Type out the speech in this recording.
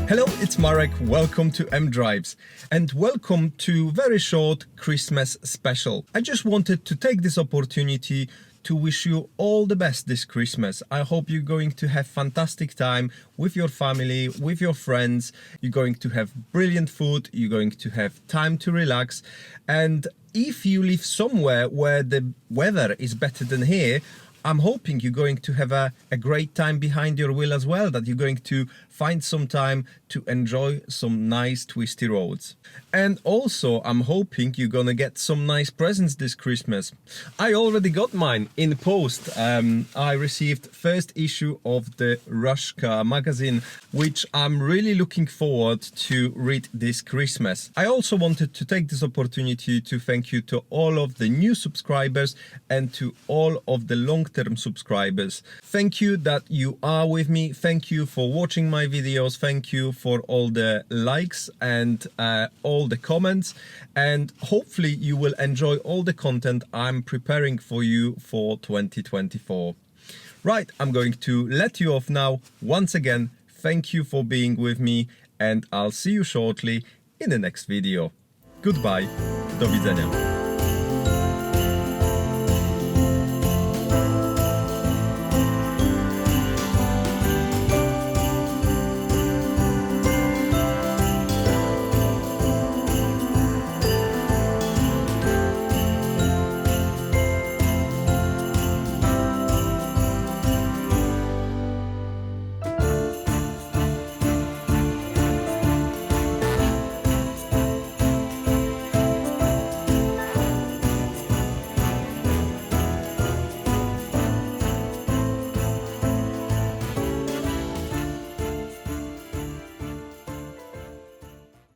Hello, it's Marek, welcome to Mdrives and welcome to very short Christmas special. I just wanted to take this opportunity to wish you all the best this Christmas. I hope you're going to have fantastic time with your family, with your friends. You're going to have brilliant food, you're going to have time to relax, and if you live somewhere where the weather is better than here, I'm hoping you're going to have a great time behind your wheel as well, that you're going to find some time to enjoy some nice twisty roads. And also, I'm hoping you're gonna get some nice presents this Christmas. I already got mine in post. I received first issue of the Rush Car magazine, which I'm really looking forward to read this Christmas. I also wanted to take this opportunity to thank you to all of the new subscribers and to all of the long-term subscribers. Thank you that you are with me. Thank you for watching my videos. Thank you for all the likes and all the comments, and hopefully you will enjoy all the content I'm preparing for you for 2024. Right, I'm going to let you off now. Once again, thank you for being with me, and I'll see you shortly in the next video. Goodbye, do widzenia.